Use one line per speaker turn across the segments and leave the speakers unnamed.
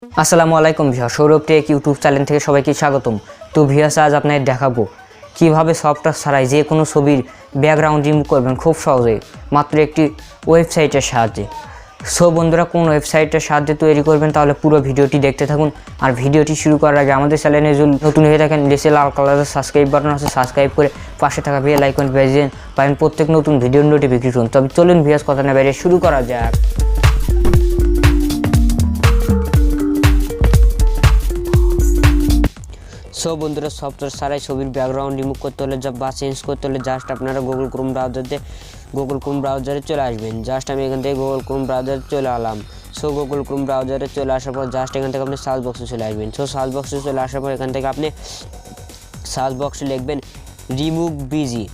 আসসালামু আলাইকুম viewer, Sourav take YouTube channel থেকে সবাইকে স্বাগতম। তো ভিউয়ার্স, আজ আপনাদের দেখাবো কিভাবে সফটওয়্যার ছাড়াই যে কোনো ছবির ব্যাকগ্রাউন্ড রিমুভ করবেন খুব সহজে মাত্র একটি ওয়েবসাইটের সাহায্যে। সো বন্ধুরা, কোন ওয়েবসাইটের সাহায্যে তৈরি করবেন তাহলে পুরো ভিডিওটি দেখতে থাকুন। আর ভিডিওটি শুরু করার আগে আমাদের চ্যানেলে যদি নতুন হয়ে থাকেন, নিচে লাল কালারের সাবস্ক্রাইব বাটন আছে, সাবস্ক্রাইব করে পাশে থাকা বেল আইকন বেজে পাবেন প্রত্যেক নতুন ভিডিওর নোটিফিকেশন। তবে চলুন ভিউয়ার্স, কথা না বাইরে শুরু করা যাক। সো বন্ধুরা, সফটওয়্যার ছাড়াই ছবির ব্যাকগ্রাউন্ড রিমুভ করতে হলে বা চেঞ্জ করতে হলে জাস্ট আপনারা গুগল ক্রোম ব্রাউজারে চলে আসবেন। জাস্ট আমি এখান থেকে গুগল ক্রোম ব্রাউজারে চলে এলাম। সো গুগল ক্রোম ব্রাউজারে চলে আসার পর জাস্ট এখান থেকে আপনি সার্চ বক্সে চলে আসবেন। সো সার্চ বক্সে চলে আসার পর এখান থেকে আপনি সার্চ বক্সে লিখবেন রিমুভ বিজি।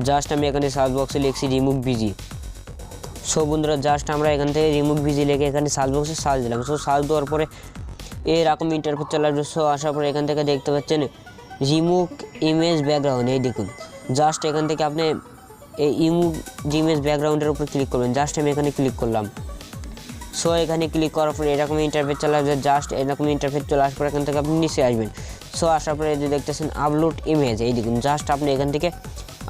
জাস্ট আমি এখানে সার্চ বক্সে লিখছি রিমুভ বিজি। সো বন্ধুরা, জাস্ট আমরা এখান থেকে রিমুভ বিজি লিখে এখানে সার্চ বক্সে সার্চ দিলাম। সো সার্চ দেওয়ার পরে এরকম ইন্টারফেস চলে আসবে। সো আসার পরে এখান থেকে দেখতে পাচ্ছেন রিমুভ ইমেজ ব্যাকগ্রাউন্ড, এই দেখুন। জাস্ট এখান থেকে আপনি এই ইমেজ ব্যাকগ্রাউন্ডের উপর ক্লিক করবেন। জাস্ট আমি এখানে ক্লিক করলাম। সো এখানে ক্লিক করার পরে এরকম ইন্টারফেস চলে আসবে। জাস্ট এরকম ইন্টারফেস চলে আসার পর এখান থেকে আপনি নিচে আসবেন। সো আসার পরে যে দেখতেছেন আপলোড ইমেজ, এই দেখুন। জাস্ট আপনি এখান থেকে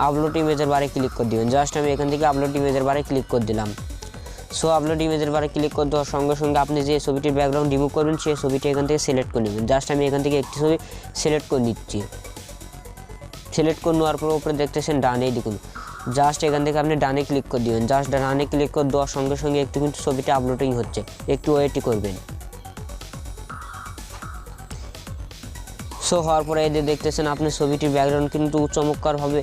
আপলোড ইমেজের বারে ক্লিক করে দিবেন। জাস্ট আমি এখান থেকে আপলোড ইমেজের বারে ক্লিক করে দিলাম। সো আপলোড ইমেজের বারে ক্লিক করে দেওয়ার সঙ্গে সঙ্গে আপনি যে ছবিটির ব্যাকগ্রাউন্ড রিমুভ করবেন সেই ছবিটি এখান থেকে সিলেক্ট করে নেবেন। জাস্ট আমি এখান থেকে একটি ছবি সিলেক্ট করে নিচ্ছি। সিলেক্ট করে নেওয়ার পর উপরে দেখতেছেন ডানে, দেখুন। জাস্ট এখান থেকে আপনি ডানে ক্লিক করে দেবেন। জাস্ট ডানে ক্লিক করে দেওয়ার সঙ্গে সঙ্গে একটু কিন্তু ছবিটা আপলোডিং হচ্ছে, একটু ওয়েটই করবেন। সো হওয়ার পরে এই যে দেখতেছেন আপনার ছবিটির ব্যাকগ্রাউন্ড কিন্তু চমৎকারভাবে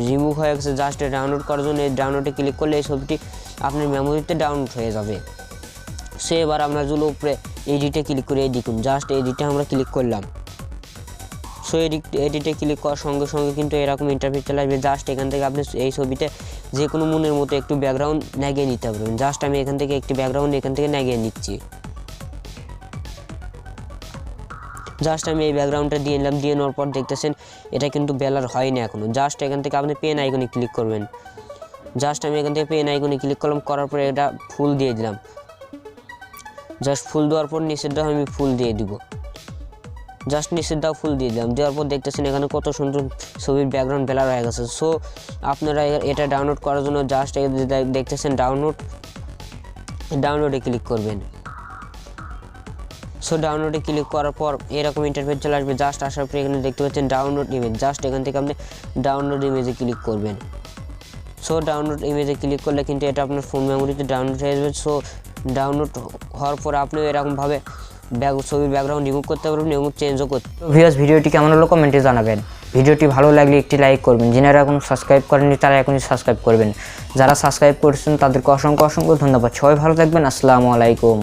রিমুভ হয়ে গেছে। জাস্ট ডাউনলোড করার জন্য এই ডাউনলোডে ক্লিক করলে এই ছবিটি আপনার মেমোরিতে ডাউনলোড হয়ে যাবে। সো এবার আমরা যদি উপরে এডিটে ক্লিক করে দেখুন। জাস্ট এডিটে আমরা ক্লিক করলাম। সো এডিটে ক্লিক করার সঙ্গে সঙ্গে কিন্তু এরকম ইন্টারফেস চলে আসবে। জাস্ট এখান থেকে আপনি এই ছবিতে যে কোনো মনের মতো একটু ব্যাকগ্রাউন্ড লাগিয়ে নিতে পারবেন। জাস্ট আমি এখান থেকে একটি ব্যাকগ্রাউন্ড এখান থেকে লাগিয়ে নিচ্ছি। জাস্ট আমি এই ব্যাকগ্রাউন্ডটা দিয়ে নিলাম। দিয়ে নেওয়ার পর দেখতেছেন এটা কিন্তু ব্লার হয়নি এখনও। জাস্ট এখান থেকে আপনি পেন আইকনে ক্লিক করবেন। জাস্ট আমি এখান থেকে পেন আইকনে ক্লিক করলাম, করার পরে এটা ফুল দিয়ে দিলাম। জাস্ট ফুল দেওয়ার পর নিচেরটাও আমি ফুল দিয়ে দিব। জাস্ট নিচেরটাও ফুল দিয়ে দিলাম। দেওয়ার পর দেখতেছেন এখানে কত সুন্দর ছবির ব্যাকগ্রাউন্ড ব্লার হয়ে গেছে। সো আপনারা এটা ডাউনলোড করার জন্য জাস্ট দেখতেছেন ডাউনলোডে ক্লিক করবেন। সো ডাউনলোডে ক্লিক করার পর এরকম ইন্টারফেস চলে আসবে। জাস্ট আসার পর এখানে দেখতে পাচ্ছেন ডাউনলোড ইমেজ। জাস্ট এখান থেকে আপনি ডাউনলোড ইমেজে ক্লিক করবেন। সো ডাউনলোড ইমেজে ক্লিক করলে কিন্তু এটা আপনার ফোন মেমোরিতে ডাউনলোড হয়ে যাবে। সো ডাউনলোড হওয়ার পর আপনিও এরকমভাবে ছবির ব্যাকগ্রাউন্ড রিমুভ করতে পারবেন এবং চেঞ্জও করতে। ভিউয়ার্স, ভিডিওটি কেমন হলো কমেন্টে জানাবেন। ভিডিওটি ভালো লাগলে একটি লাইক করবেন। যারা এখনও সাবস্ক্রাইব করেননি তারা এখনই সাবস্ক্রাইব করবেন। যারা সাবস্ক্রাইব করেছেন তাদেরকে অসংখ্য ধন্যবাদ। সবাই ভালো থাকবেন। আসসালামু আলাইকুম।